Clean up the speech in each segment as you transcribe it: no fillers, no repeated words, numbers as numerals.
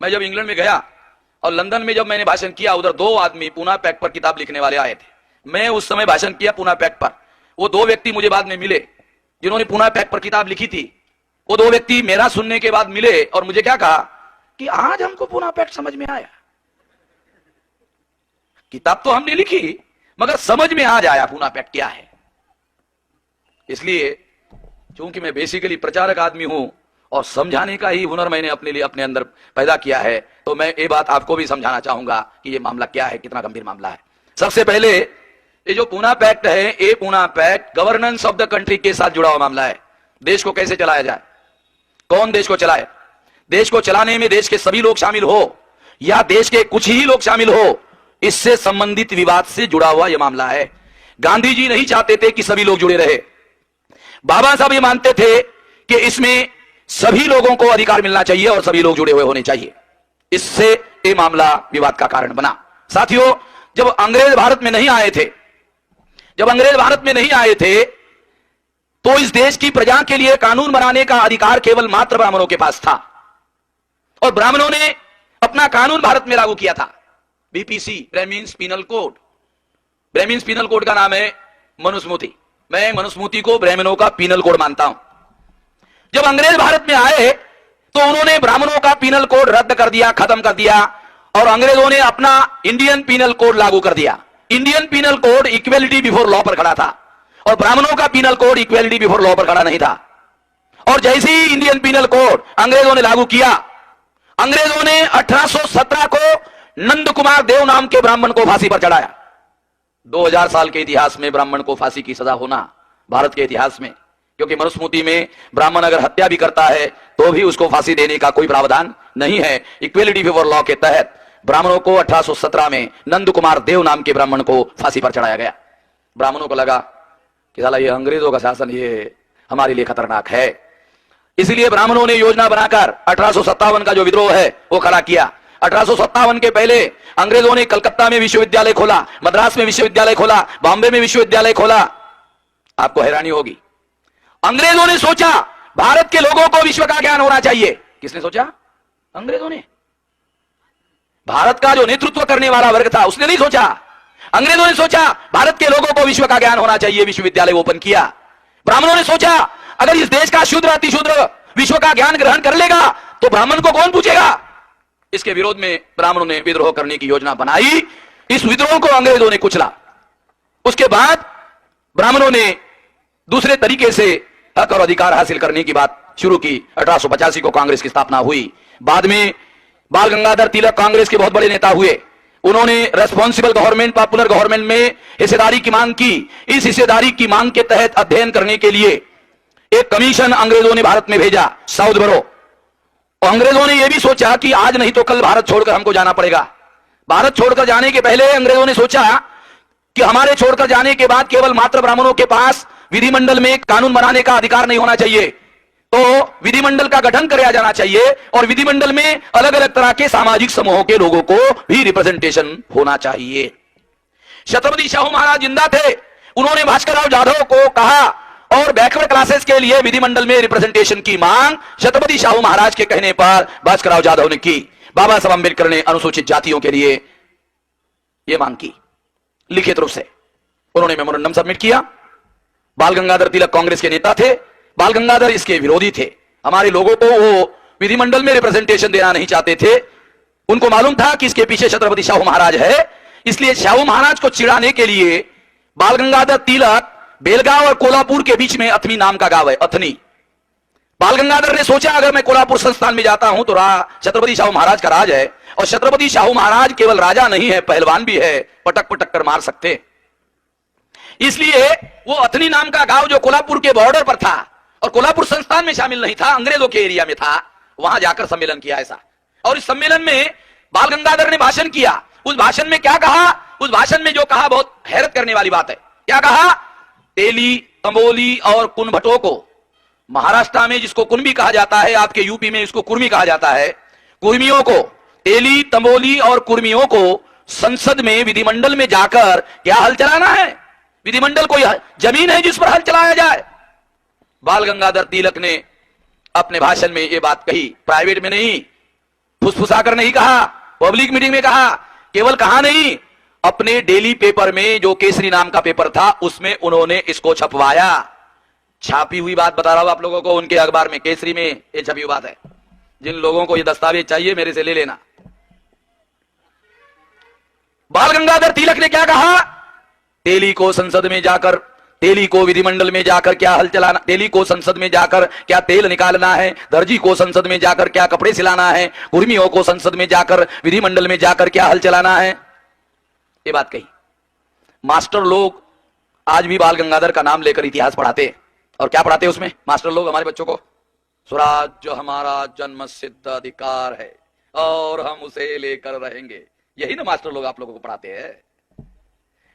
मैं जब इंग्लैंड में गया और लंदन में जब मैंने भाषण किया, उधर दो आदमी पूना पैक्ट पर किताब लिखने वाले आए थे। मैं उस समय भाषण किया पूना पैक्ट पर। वो दो व्यक्ति मुझे बाद में मिले जिन्होंने पूना पैक्ट पर किताब लिखी थी। वो दो व्यक्ति मेरा सुनने के बाद मिले और मुझे क्या कहा कि आज हमको पूना पैक्ट समझ में आया। किताब तो हमने लिखी मगर समझ में आज आया पूना पैक्ट क्या है। इसलिए चूंकि मैं बेसिकली प्रचारक आदमी हूं और समझाने का ही हुनर मैंने अपने लिए अपने अंदर पैदा किया है, तो मैं ये बात आपको भी समझाना चाहूंगा कि ये मामला क्या है, कितना गंभीर मामला है। सबसे पहले ये जो पूना पैक्ट है, ये Poona pact governance of the country के साथ जुड़ा हुआ मामला है। देश को कैसे चलाया जाए, कौन देश को चलाए, देश को चलाने में देश के सभी लोग शामिल हो या देश के कुछ ही लोग शामिल हो, इससे संबंधित विवाद से जुड़ा हुआ यह मामला है। गांधी जी नहीं चाहते थे कि सभी लोग जुड़े रहे। बाबा साहब ये मानते थे कि इसमें सभी लोगों को अधिकार मिलना चाहिए और सभी लोग जुड़े हुए होने चाहिए। इससे ये मामला विवाद का कारण बना। साथियों, जब अंग्रेज भारत में नहीं आए थे, जब अंग्रेज भारत में नहीं आए थे तो इस देश की प्रजा के लिए कानून बनाने का अधिकार केवल मात्र ब्राह्मणों के पास था और ब्राह्मणों ने अपना कानून भारत में लागू किया था। BPC, Brahmins penal code. Brahmins penal code का नाम है मनुस्मृति। मैं मनुस्मृति को ब्राह्मणों का पीनल कोड मानता हूं। जब अंग्रेज भारत में आए तो उन्होंने ब्राह्मणों का पीनल कोड रद्द कर दिया, खत्म कर दिया और अंग्रेजों ने अपना इंडियन पीनल कोड लागू कर दिया। Indian penal code equality before law पर खड़ा था और ब्राह्मणों का penal code equality before law पर खड़ा नहीं था। और जैसे ही इंडियन पीनल कोड अंग्रेजों ने लागू किया, अंग्रेजों ने 1817 को नंद कुमार देव नाम के ब्राह्मण को फांसी पर चढ़ाया। 2000 साल के इतिहास में ब्राह्मण को फांसी की सजा होना, भारत के इतिहास में, क्योंकि मनुस्मृति में ब्राह्मण अगर हत्या भी करता है तो भी उसको फांसी देने का कोई प्रावधान नहीं है। इक्वेलिटी बिफोर लॉ के तहत ब्राह्मणों को 1817 में नंद कुमार देव नाम के ब्राह्मण को फांसी पर चढ़ाया गया। ब्राह्मणों को लगा कि साला ये अंग्रेजों का शासन ये हमारे लिए खतरनाक है, इसलिए ब्राह्मणों ने योजना बनाकर 1857 का जो विद्रोह है वो खड़ा किया। 1857 के पहले अंग्रेजों ने कलकत्ता में विश्वविद्यालय खोला, मद्रास में विश्वविद्यालय खोला, बॉम्बे में विश्वविद्यालय खोला। आपको हैरानी होगी, अंग्रेजों ने सोचा भारत के लोगों को विश्व का ज्ञान होना चाहिए। किसने सोचा? अंग्रेजों ने। भारत का जो नेतृत्व करने वाला वर्ग था उसने नहीं सोचा, अंग्रेजों ने सोचा भारत के लोगों को विश्व का ज्ञान होना चाहिए, विश्वविद्यालय ओपन किया। ब्राह्मणों ने सोचा अगर इस देश का शूद्र अतिशूद्र विश्व का ज्ञान ग्रहण कर लेगा तो ब्राह्मण को कौन पूछेगा। इसके विरोध में ब्राह्मणों ने विद्रोह करने की योजना बनाई। इस विद्रोह को अंग्रेजों ने कुचला। उसके बाद ब्राह्मणों ने दूसरे तरीके से हक और अधिकार हासिल करने की बात शुरू की। 1885 को कांग्रेस की स्थापना हुई। बाद में बाल गंगाधर तिलक कांग्रेस के बहुत बड़े नेता हुए। उन्होंने रेस्पॉन्सिबल गवर्नमेंट, पॉपुलर गवर्नमेंट में हिस्सेदारी की मांग की। इस हिस्सेदारी की मांग के तहत अध्ययन करने के लिए एक कमीशन अंग्रेजों ने भारत में भेजा, साउथ बरो। अंग्रेजों ने यह भी सोचा कि आज नहीं तो कल भारत छोड़कर हमको जाना पड़ेगा। भारत छोड़कर जाने के पहले अंग्रेजों ने सोचा कि हमारे छोड़कर जाने के बाद केवल मात्र ब्राह्मणों के पास विधिमंडल में कानून बनाने का अधिकार नहीं होना चाहिए, तो विधिमंडल का गठन किया जाना चाहिए और विधिमंडल में अलग अलग तरह के सामाजिक समूहों के लोगों को भी रिप्रेजेंटेशन होना चाहिए। छत्रपति शाहू महाराज जिंदा थे, उन्होंने भास्करराव जाधव को कहा और बैकवर्ड क्लासेस के लिए विधिमंडल में रिप्रेजेंटेशन की मांग छत्रपति शाहू महाराज के कहने पर भास्करराव जाधव ने की। बाबा साहब अंबेडकर ने अनुसूचित जातियों के लिए यह मांग की लिखित रूप से। उन्होंने मेमोरेंडम सबमिट किया। बाल गंगाधर तिलक कांग्रेस के नेता थे, बाल गंगाधर इसके विरोधी थे। हमारे लोगों को वो विधिमंडल में रिप्रेजेंटेशन देना नहीं चाहते थे। उनको मालूम था कि इसके पीछे छत्रपति शाहू महाराज है, इसलिए शाहू महाराज को चिढ़ाने के लिए बाल गंगाधर तिलक बेलगांव और कोल्हापुर के बीच में अथनी नाम का गांव है, अथनी। बाल गंगाधर ने सोचा अगर मैं कोल्हापुर संस्थान में जाता हूं तो छत्रपति शाहू महाराज का राज है और छत्रपति शाहू महाराज केवल राजा नहीं है, पहलवान भी है, पटक पटक कर मार सकते। इसलिए वो अथनी नाम का गांव जो कोल्हापुर के बॉर्डर पर था और कोल्हापुर संस्थान में शामिल नहीं था, अंग्रेजों के एरिया में था, वहां जाकर सम्मेलन किया ऐसा। और इस सम्मेलन में बाल गंगाधर ने भाषण किया। उस भाषण में क्या कहा? उस भाषण में जो कहा बहुत हैरत करने वाली बात है। क्या कहा? तेली, तंबोली और कुनभटों को, महाराष्ट्र में जिसको कुनबी कहा जाता है, आपके यूपी में इसको कुर्मी कहा जाता है, कुर्मियों को, तेली, तंबोली और कुर्मियों को संसद में, विधिमंडल में जाकर क्या हल चलाना है? विधिमंडल कोई जमीन है जिस पर हल चलाया जाए? बाल गंगाधर तिलक ने अपने भाषण में यह बात कही, प्राइवेट में नहीं, फुसफुसाकर नहीं कहा, पब्लिक मीटिंग में कहा, केवल कहा नहीं, अपने डेली पेपर में जो केसरी नाम का पेपर था उसमें उन्होंने इसको छपवाया। छापी हुई बात बता रहा हूं आप लोगों को, उनके अखबार में केसरी में ये छपी हुई बात है। जिन लोगों को ये दस्तावेज चाहिए मेरे से ले लेना। बाल गंगाधर तिलक ने क्या कहा? तेली को संसद में जाकर, तेली को विधिमंडल में जाकर क्या हल चलाना, तेली को संसद में जाकर क्या तेल निकालना है, दर्जी को संसद में जाकर क्या कपड़े सिलाना है, कुर्मियों को संसद में जाकर, विधिमंडल में जाकर क्या हल चलाना है, ये बात कही। मास्टर लोग आज भी बाल गंगाधर का नाम लेकर इतिहास पढ़ाते, और क्या पढ़ाते उसमें मास्टर लोग हमारे बच्चों को? स्वराज्य हमारा जन्म सिद्ध अधिकार है और हम उसे लेकर रहेंगे। यही ना मास्टर लोग आप लोगों को पढ़ाते हैं।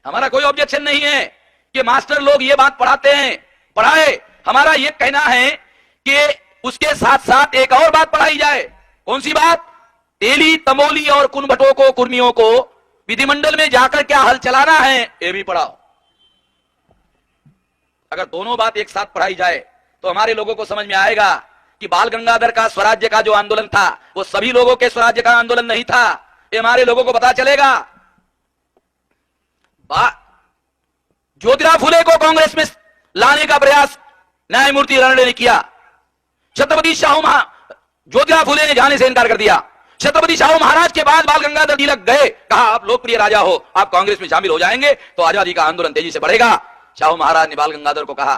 हमारा कोई ऑब्जेक्शन नहीं है कि मास्टर लोग ये बात पढ़ाते हैं, पढ़ाए। हमारा ये कहना है कि उसके साथ साथ एक और बात पढ़ाई जाए। कौन सी बात? तेली, तमोली और कुनभटों को, कुर्मियों को विधिमंडल में जाकर क्या हल चलाना है, ये भी पढ़ाओ। अगर दोनों बात एक साथ पढ़ाई जाए तो हमारे लोगों को समझ में आएगा कि बाल गंगाधर का स्वराज्य का जो आंदोलन था वो सभी लोगों के स्वराज्य का आंदोलन नहीं था। ये हमारे लोगों को पता चलेगा। ज्योतिराव फुले को कांग्रेस में लाने का प्रयास न्यायमूर्ति रणणे ने किया। छत्रपति शाहू ज्योतिराव फुले ने जाने से इनकार कर दिया। छत्रपति शाहू महाराज के बाद बाल गंगाधर तिलक गए, कहा आप लोकप्रिय राजा हो, आप कांग्रेस में शामिल हो जाएंगे तो आजादी का आंदोलन तेजी से बढ़ेगा। शाहू महाराज ने बाल गंगाधर को कहा,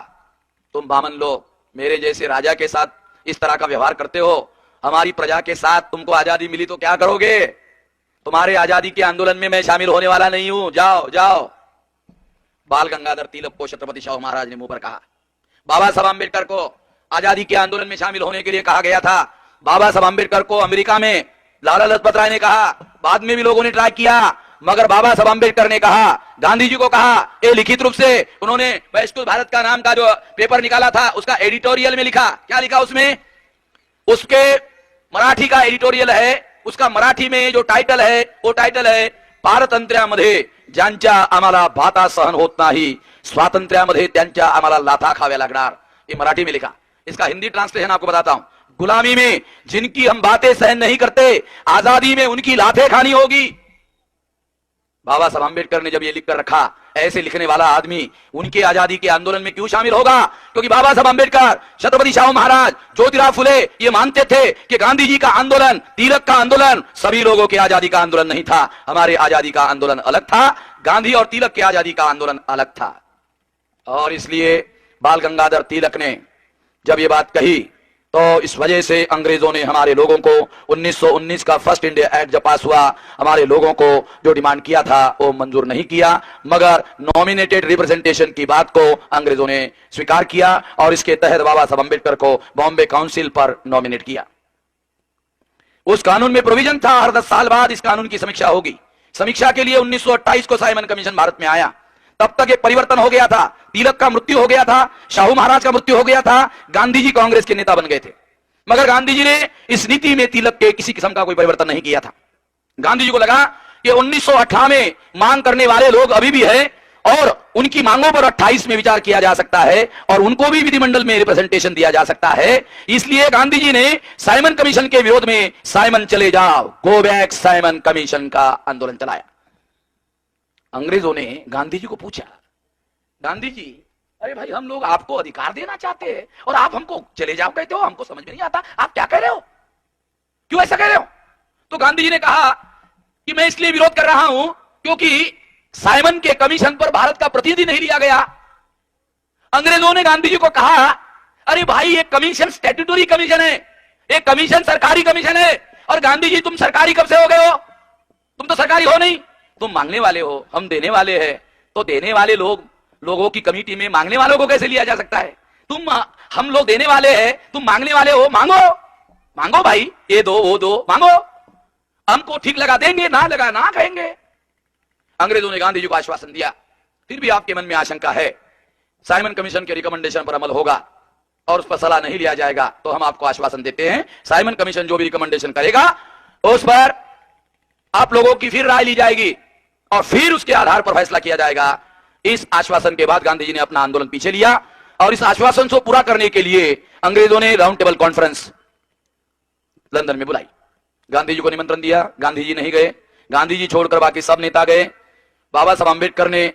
तुम बामन लोग मेरे जैसे राजा के साथ इस तरह का व्यवहार करते हो, हमारी प्रजा के साथ तुमको आजादी मिली तो क्या करोगे? तुम्हारे आजादी के आंदोलन में मैं शामिल होने वाला नहीं हूं, जाओ जाओ। बाल गंगाधर तिलक को छत्रपति शाहू महाराज ने मुंह पर कहा। बाबा साहब अम्बेडकर को आजादी के आंदोलन में शामिल होने के लिए कहा गया था। बाबा साहब अम्बेडकर को अमेरिका में लाला लाजपत राय ने कहा, बाद में भी लोगों ने ट्राई किया, मगर बाबा साहब अम्बेडकर ने कहा, गांधी जी को कहा, ये लिखित रूप से उन्होंने वैश्विक भारत का नाम का जो पेपर निकाला था उसका एडिटोरियल में लिखा। क्या लिखा उसमें? उसके मराठी का एडिटोरियल है, उसका मराठी में जो टाइटल है वो टाइटल है, पारतंत्र्यामध्ये ज्यांच्या आम्हाला भाता सहन होत नाही, स्वातंत्र्यामध्ये त्यांच्या आम्हाला लाथा खाव्या लागणार। ये मराठी में लिखा। इसका हिंदी ट्रांसलेशन आपको बताता हूं। गुलामी में जिनकी हम बातें सहन नहीं करते, आजादी में उनकी लाठें खानी होगी। बाबा साहब अम्बेडकर ने जब ये लिखकर रखा, ऐसे लिखने वाला आदमी उनके आजादी के आंदोलन में क्यों शामिल होगा? क्योंकि बाबा साहब अम्बेडकर, छत्रपति शाहू महाराज, ज्योतिराव फुले ये मानते थे कि गांधी जी का आंदोलन, तिलक का आंदोलन सभी लोगों के आजादी का आंदोलन नहीं था। हमारे आजादी का आंदोलन अलग था, गांधी और तिलक के आजादी का आंदोलन अलग था। और इसलिए बाल गंगाधर तिलक ने जब ये बात कही तो इस वजह से अंग्रेजों ने हमारे लोगों को 1919 का फर्स्ट इंडिया एक्ट जब पास हुआ, हमारे लोगों को जो डिमांड किया था वो मंजूर नहीं किया, मगर नॉमिनेटेड रिप्रेजेंटेशन की बात को अंग्रेजों ने स्वीकार किया और इसके तहत बाबा साहब अम्बेडकर को बॉम्बे काउंसिल पर नॉमिनेट किया। उस कानून में प्रोविजन था हर 10 साल बाद इस कानून की समीक्षा होगी। समीक्षा के लिए 1928 को साइमन कमीशन भारत में आया। तब तक एक परिवर्तन हो गया था, तिलक का मृत्यु हो गया था, शाहू महाराज का मृत्यु हो गया था, गांधी जी कांग्रेस के नेता बन गए थे। मगर गांधी जी ने इस नीति में तिलक के किसी किस्म का कोई परिवर्तन नहीं किया था। गांधी जी को लगा कि 1918 में मांग करने वाले लोग अभी भी है और उनकी मांगों पर 28 में विचार किया जा सकता है और उनको भी विधिमंडल में रिप्रेजेंटेशन दिया जा सकता है। इसलिए गांधी जी ने साइमन कमीशन के विरोध में साइमन चले जाओ, गो बैक साइमन कमीशन का आंदोलन चलाया। अंग्रेजों ने गांधी जी को पूछा, गांधी जी अरे भाई हम लोग आपको अधिकार देना चाहते हैं और आप हमको चले जाओ कहते हो, हमको समझ में नहीं आता आप क्या कह रहे हो, क्यों ऐसा कह रहे हो? तो गांधी जी ने कहा कि मैं इसलिए विरोध कर रहा हूं क्योंकि साइमन के कमीशन पर भारत का प्रतिनिधि नहीं लिया गया। अंग्रेजों ने गांधी जी को कहा, अरे भाई ये कमीशन स्टैट्यूटरी कमीशन है, एक कमीशन सरकारी कमीशन है, और गांधी जी तुम सरकारी कब से हो गए हो? तुम तो सरकारी हो नहीं, तुम मांगने वाले हो, हम देने वाले हैं। तो देने वाले लोगों की कमेटी में मांगने वालों को कैसे लिया जा सकता है? हम लोग देने वाले हैं, तुम मांगने वाले हो, मांगो मांगो भाई, ये दो वो दो, मांगो, हमको ठीक लगा देंगे, ना लगा ना कहेंगे। अंग्रेजों ने गांधी जी को आश्वासन दिया। फिर भी आपके मन में आशंका है साइमन कमीशन के रिकमेंडेशन पर अमल होगा और उस पर सलाह नहीं लिया जाएगा, तो हम आपको आश्वासन देते हैं साइमन कमीशन जो भी रिकमेंडेशन करेगा उस पर आप लोगों की फिर राय ली जाएगी और फिर उसके आधार पर फैसला किया जाएगा। इस आश्वासन के बाद गांधी जी ने अपना आंदोलन पीछे लिया और इस आश्वासन को पूरा करने के लिए अंग्रेजों ने राउंड टेबल कॉन्फ्रेंस लंदन में बुलाई। गांधी जी को निमंत्रण दिया, गांधी जी नहीं गए। गांधी जी छोड़कर बाकी सब नेता गए। बाबा साहब अम्बेडकर ने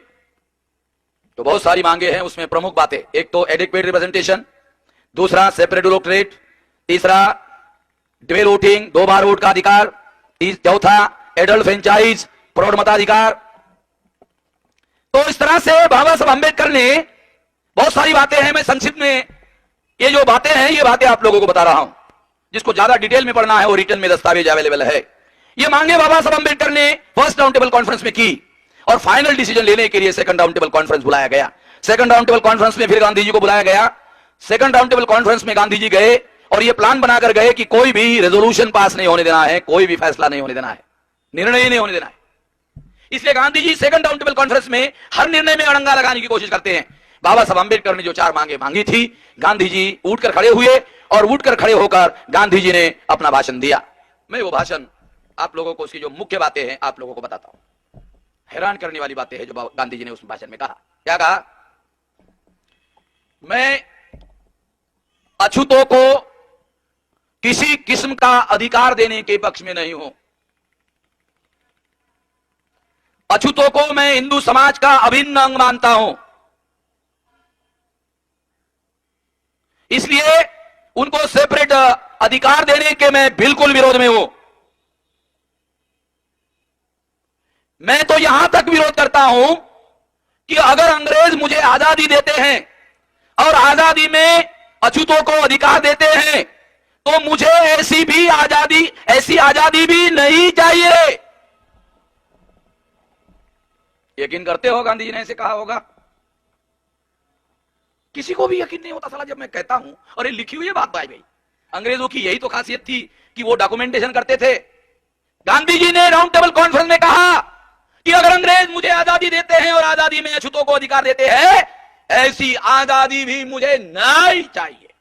तो बहुत सारी मांगे हैं, उसमें प्रमुख बातें, एक तो एडिक्वेट रिप्रेजेंटेशन, दूसरा सेपरेट इलेक्टोरेट, तीसरा ड्यूअल वोटिंग, 2 बार वोट का अधिकार, चौथा एडल्ट फ्रेंचाइज, प्रौढ़ मताधिकार। तो इस तरह से बाबा साहब अम्बेडकर ने बहुत सारी बातें हैं। मैं संक्षिप्त में ये जो बातें हैं ये बातें आप लोगों को बता रहा हूं। जिसको ज्यादा डिटेल में पढ़ना है वो रिटर्न में दस्तावेज अवेलेबल है। ये मांगे बाबा साहब अम्बेडकर ने फर्स्ट राउंड टेबल कॉन्फ्रेंस में की और फाइनल डिसीजन लेने के लिए सेकंड राउंड टेबल कॉन्फ्रेंस बुलाया गया। सेकंड राउंड टेबल कॉन्फ्रेंस में फिर गांधी जी को बुलाया गया। सेकंड राउंड टेबल कॉन्फ्रेंस में गांधी जी गए और ये प्लान बनाकर गए कि कोई भी रेजोल्यूशन पास नहीं होने देना है, कोई भी फैसला नहीं होने देना है, निर्णय नहीं होने देना है। इसलिए Gandhi ji second round table conference में हर निर्णय में अड़ंगा लगाने की कोशिश करते हैं। बाबा साहब अम्बेडकर ने जो 4 मांगे मांगी थी, गांधी जी उठकर खड़े हुए और उठकर खड़े होकर गांधी जी ने अपना भाषण दिया। मैं वो भाषण आप लोगों को उसकी जो मुख्य बातें हैं आप लोगों को बताता हूं। हैरान करने वाली बातें हैं जो गांधी जी ने उस भाषण में कहा। क्या कहा? मैं अछूतों को किसी किस्म का अधिकार देने के पक्ष में नहीं हूं। अछूतों को मैं हिंदू समाज का अभिन्न अंग मानता हूं, इसलिए उनको सेपरेट अधिकार देने के मैं बिल्कुल विरोध में हूं। मैं तो यहां तक विरोध करता हूं कि अगर अंग्रेज मुझे आजादी देते हैं और आजादी में अछूतों को अधिकार देते हैं तो मुझे ऐसी आजादी भी नहीं चाहिए। यकीन करते हो गांधी जी ने ऐसे कहा होगा? किसी को भी यकीन नहीं होता साला जब मैं कहता हूं और ये लिखी हुई बात पाई गई। अंग्रेजों की यही तो खासियत थी कि वो डॉक्यूमेंटेशन करते थे। गांधी जी ने राउंड टेबल कॉन्फ्रेंस में कहा कि अगर अंग्रेज मुझे आजादी देते हैं और आजादी में अछूतों को अधिकार देते हैं, ऐसी आजादी भी मुझे नहीं चाहिए।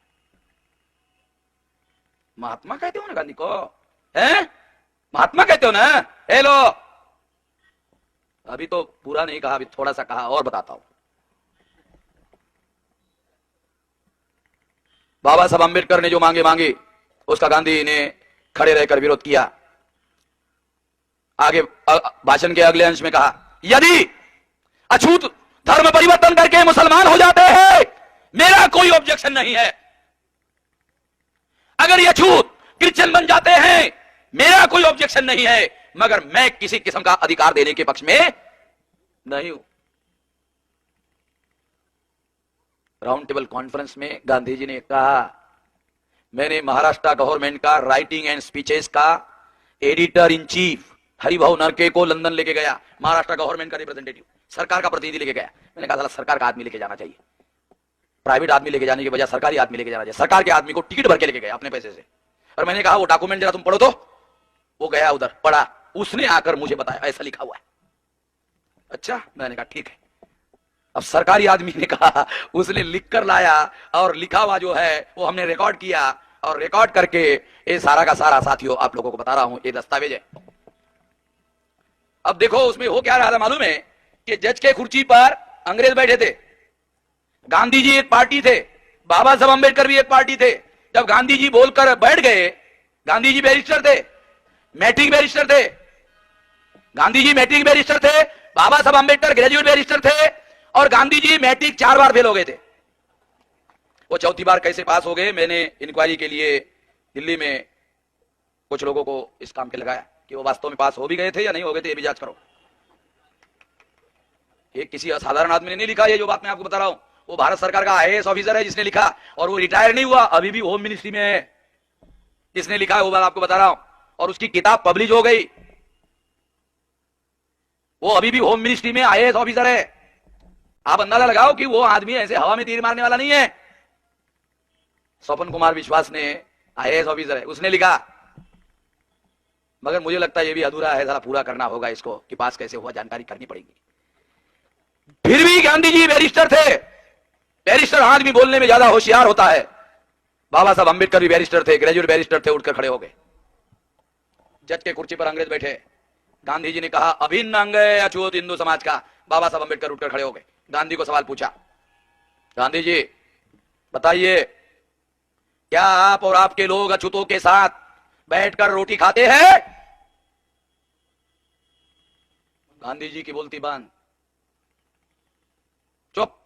महात्मा कहते हो ना गांधी को, हैं? महात्मा कहते हो ना? हेलो, अभी तो पूरा नहीं कहा, अभी थोड़ा सा कहा और बताता हूं। बाबा साहब अम्बेडकर ने जो मांगे मांगे उसका गांधी ने खड़े रहकर विरोध किया। आगे भाषण के अगले अंश में कहा, यदि अछूत धर्म परिवर्तन करके मुसलमान हो जाते हैं मेरा कोई ऑब्जेक्शन नहीं है। अगर ये अछूत क्रिश्चियन बन जाते हैं मेरा कोई ऑब्जेक्शन नहीं है, मगर मैं किसी किस्म का अधिकार देने के पक्ष में नहीं हूं। राउंड टेबल कॉन्फ्रेंस में गांधी जी ने कहा, मैंने महाराष्ट्र गवर्नमेंट का राइटिंग एंड स्पीचेस का एडिटर इन चीफ हरिभाऊ नरके को लंदन लेके गया। महाराष्ट्र गवर्नमेंट का रिप्रेजेंटेटिव, सरकार का प्रतिनिधि लेके गया। मैंने कहा सरकार का आदमी लेके जाना चाहिए, प्राइवेट आदमी लेके जाने के बजाय सरकारी आदमी लेके जाना चाहिए। सरकार के आदमी को टिकट भर के लेके गया अपने पैसे से, और मैंने कहा वो डॉक्यूमेंट जरा तुम पढ़ो तो। वो गया उधर, पढ़ा, उसने आकर मुझे बताया ऐसा लिखा हुआ है। अच्छा, मैंने कहा ठीक है। अब सरकारी आदमी ने कहा, उसने लिख कर लाया और लिखा हुआ जो है वो हमने रिकॉर्ड किया और रिकॉर्ड करके ये सारा का सारा साथियों आप लोगों को बता रहा हूं, ये दस्तावेज है। अब देखो उसमें हो क्या रहा था मालूम है कि जज के कुर्सी पर अंग्रेज बैठे थे, गांधी जी एक पार्टी थे, बाबा साहब अम्बेडकर भी एक पार्टी थे। जब गांधी जी बोलकर बैठ गए, गांधी जी बैरिस्टर थे, मैट्रिक बैरिस्टर थे, गांधी जी मैट्रिक बैरिस्टर थे, बाबा साहब अम्बेडकर ग्रेजुएट बैरिस्टर थे, और गांधी जी मैट्रिक 4 बार फेल हो गए थे। वो चौथी बार कैसे पास हो गए, मैंने इंक्वायरी के लिए दिल्ली में कुछ लोगों को इस काम के लगाया कि वो वास्तव में पास हो भी गए थे या नहीं हो गए थे, ये भी जांच करो। ये किसी असाधारण आदमी ने नहीं लिखा, ये जो बात मैं आपको बता रहा हूं वो भारत सरकार का आईएएस ऑफिसर है जिसने लिखा, और वो रिटायर नहीं हुआ, अभी भी होम मिनिस्ट्री में है। जिसने लिखा है वो बात आपको बता रहा हूं, और उसकी किताब पब्लिश हो गई। वो अभी भी होम मिनिस्ट्री में आईएएस ऑफिसर है। आप अंदाजा लगाओ कि वो आदमी ऐसे हवा में तीर मारने वाला नहीं है। स्वपन कुमार विश्वास ने आईएएस ऑफिसर है, उसने लिखा, मगर मुझे लगता है ये भी अधूरा है, जरा पूरा करना होगा इसको कि पास कैसे हुआ, जानकारी करनी पड़ेगी। फिर भी गांधी जी बैरिस्टर थे। बैरिस्टर आदमी बोलने में ज्यादा होशियार होता है। बाबा साहब अम्बेडकर भी बैरिस्टर थे, ग्रेजुएट बैरिस्टर थे, उठकर खड़े हो गए। जज के कुर्सी पर अंग्रेज बैठे, गांधी जी ने कहा अभिन्न अंग है अछूत हिंदू समाज का। बाबा साहब अम्बेडकर उठकर खड़े हो गए, गांधी को सवाल पूछा, गांधी जी बताइए क्या आप और आपके लोग अछूतों के साथ बैठकर रोटी खाते हैं। गांधी जी की बोलती बंद, चुप।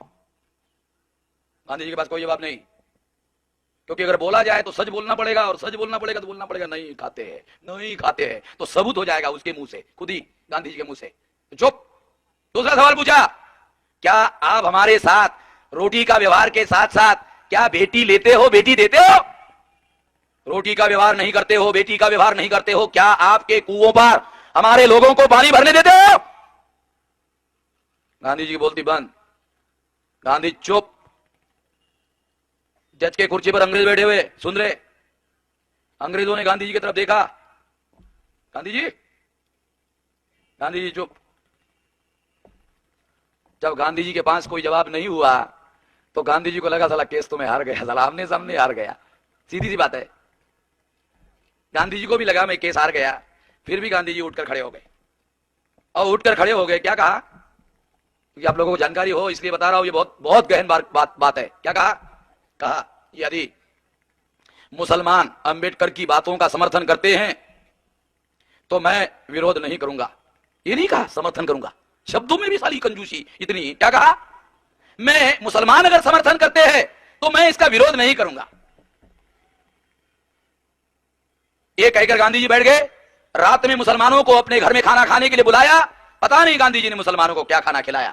गांधी जी के पास कोई जवाब नहीं, क्योंकि अगर बोला जाए तो सच बोलना पड़ेगा, और सच बोलना पड़ेगा तो बोलना पड़ेगा नहीं खाते हैं, नहीं खाते हैं, तो सबूत हो जाएगा उसके मुंह से, खुद ही गांधी जी के मुंह से। तो चुप। दूसरा सवाल पूछा, क्या आप हमारे साथ रोटी का व्यवहार के साथ साथ क्या बेटी लेते हो, बेटी देते हो? रोटी का व्यवहार नहीं करते हो, बेटी का व्यवहार नहीं करते हो, क्या आपके कुओं पर हमारे लोगों को पानी भरने देते हो? गांधी जी की बोलती बंद। गांधी चुप। जज के कुर्सी पर अंग्रेज बैठे हुए सुन रहे। अंग्रेजों ने गांधी जी की तरफ देखा। गांधी जी चुप। जब गांधी जी के पास कोई जवाब नहीं हुआ तो गांधी जी को लगा साला केस तो मैं हार गया, साला आमने सामने हार गया, सीधी सी बात है। गांधी जी को भी लगा मैं केस हार गया। फिर भी गांधी जी उठकर खड़े हो गए, और उठकर खड़े हो गए क्या कहा, क्योंकि आप लोगों को जानकारी हो इसलिए बता रहा हूं, ये बहुत बहुत गहन बात है। क्या कहा यदि मुसलमान अंबेडकर की बातों का समर्थन करते हैं तो मैं विरोध नहीं करूंगा। ये नहीं कहा समर्थन करूंगा, शब्दों में भी साली कंजूसी इतनी। क्या कहा, मैं मुसलमान अगर समर्थन करते हैं तो मैं इसका विरोध नहीं करूंगा। ये कहकर गांधी जी बैठ गए। रात में मुसलमानों को अपने घर में खाना खाने के लिए बुलाया। पता नहीं गांधी जी ने मुसलमानों को क्या खाना खिलाया,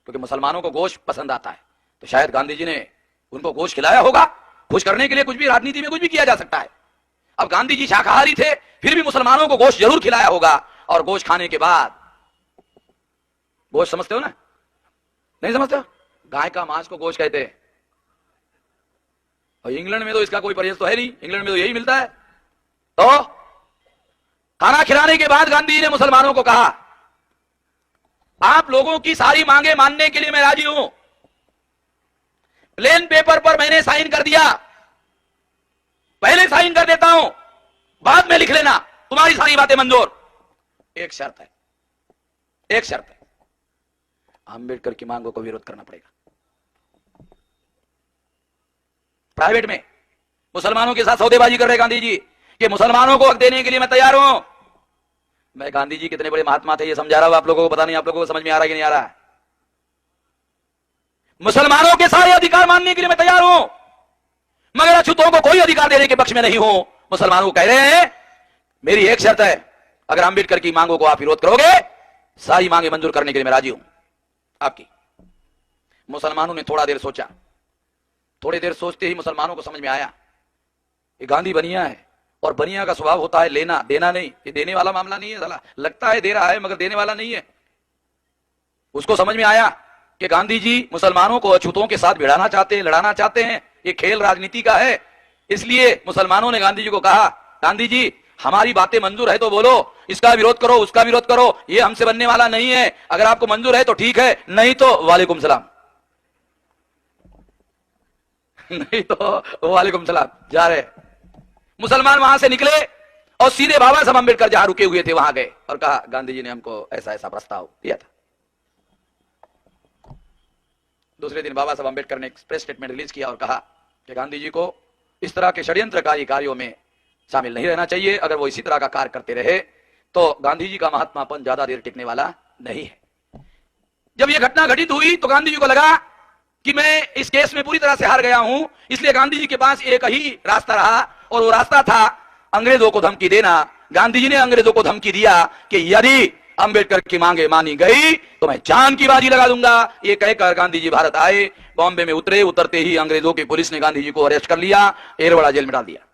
क्योंकि मुसलमानों को गोश्त पसंद आता है, तो शायद गांधी जी ने उनको गोश्त खिलाया होगा। खुश करने के लिए कुछ भी राजनीति में कुछ भी किया जा सकता है। अब गांधी जी शाकाहारी थे, फिर भी मुसलमानों को गोश्त जरूर खिलाया होगा। और गोश्त खाने के बाद, गोश्त समझते हो ना, नहीं समझते हो? गाय का मांस को गोश्त कहते हैं। और इंग्लैंड में तो इसका कोई परहेज तो है नहीं, इंग्लैंड में तो यही मिलता है। तो खाना खिलाने के बाद गांधी जी ने मुसलमानों को कहा, आप लोगों की सारी मांगे मानने के लिए मैं राजी हूं। प्लेन पेपर पर मैंने साइन कर दिया, पहले साइन कर देता हूं, बाद में लिख लेना, तुम्हारी सारी बातें मंजूर। एक शर्त है, एक शर्त है, अंबेडकर की मांगों को विरोध करना पड़ेगा। प्राइवेट में मुसलमानों के साथ सौदेबाजी कर रहे गांधी जी कि मुसलमानों को हक देने के लिए मैं तैयार हूं। मैं गांधी जी कितने बड़े महात्मा थे ये समझा रहा हूं आप लोगों को, पता नहीं आप लोगों को समझ में आ रहा है कि नहीं आ रहा है। मुसलमानों के सारे अधिकार मानने के लिए मैं तैयार हूं, मगर अछूतों को कोई अधिकार देने के पक्ष में नहीं हूं। मुसलमानों को कह रहे हैं मेरी एक शर्त है, अगर अंबेडकर की मांगों को आप विरोध करोगे, सारी मांगे मंजूर करने के लिए मैं राजी हूं आपकी। मुसलमानों ने थोड़ा देर सोचा। थोड़ी देर सोचते ही मुसलमानों को समझ में आया ये गांधी बनिया है, और बनिया का स्वभाव होता है लेना देना नहीं। ये देने वाला मामला नहीं है, साला लगता है दे रहा है मगर देने वाला नहीं है। उसको समझ में आया कि गांधी जी मुसलमानों को अछूतों के साथ भिड़ाना चाहते हैं, लड़ाना चाहते हैं। ये खेल राजनीति का है। इसलिए मुसलमानों ने गांधी जी को कहा, गांधी जी हमारी बातें मंजूर है तो बोलो, इसका विरोध करो, उसका विरोध करो, ये हमसे बनने वाला नहीं है। अगर आपको मंजूर है तो ठीक है, नहीं तो वालेकुम सलाम, नहीं तो वालेकुम सलाम, जा रहे। मुसलमान वहां से निकले और सीधे बाबा साहब अंबेडकर जहां रुके हुए थे वहां गए और कहा गांधी जी ने हमको ऐसा ऐसा प्रस्ताव दिया था। दूसरे दिन बाबा साहब अंबेडकर ने एक प्रेस स्टेटमेंट रिलीज किया और कहा कि गांधी जी को इस तरह के षड्यंत्रकारी कार्यों में शामिल नहीं रहना चाहिए। अगर वो इसी तरह का कार्य करते रहे तो गांधी जी का महात्मापन ज्यादा देर टिकने वाला नहीं है। जब यह घटना घटित हुई तो गांधी जी को लगा कि मैं इस केस में पूरी तरह से हार गया हूं। इसलिए गांधी जी के पास एक ही रास्ता रहा, और वो रास्ता था अंग्रेजों को धमकी देना। गांधी जी ने अंग्रेजों को धमकी दिया कि यदि अंबेडकर की मांगे मानी गई तो मैं जान की बाजी लगा दूंगा। ये कहकर गांधी जी भारत आए, बॉम्बे में उतरे। उतरते ही अंग्रेजों की पुलिस ने गांधी जी को अरेस्ट कर लिया, येरवड़ा जेल में डाल दिया।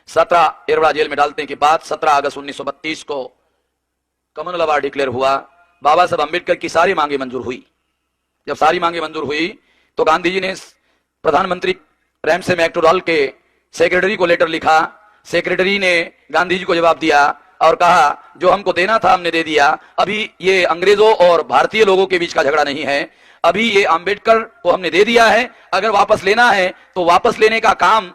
17 येरवड़ा जेल में डालने के बाद 17 अगस्त 1932 को कॉमन लॉ डिक्लेयर हुआ। बाबा साहब अंबेडकर की सारी मांगे मंजूर हुई। जब सारी मांगे मंजूर हुई तो गांधी जी ने प्रधानमंत्री प्रेमसे मैक्डोनाल्ड के सेक्रेटरी को लेटर लिखा। सेक्रेटरी ने गांधी जी को जवाब दिया और कहा जो हमको देना था हमने दे दिया। अभी ये अंग्रेजों और भारतीय लोगों के बीच का झगड़ा नहीं है, अभी ये अंबेडकर को हमने दे दिया है। अगर वापस लेना है तो वापस लेने का काम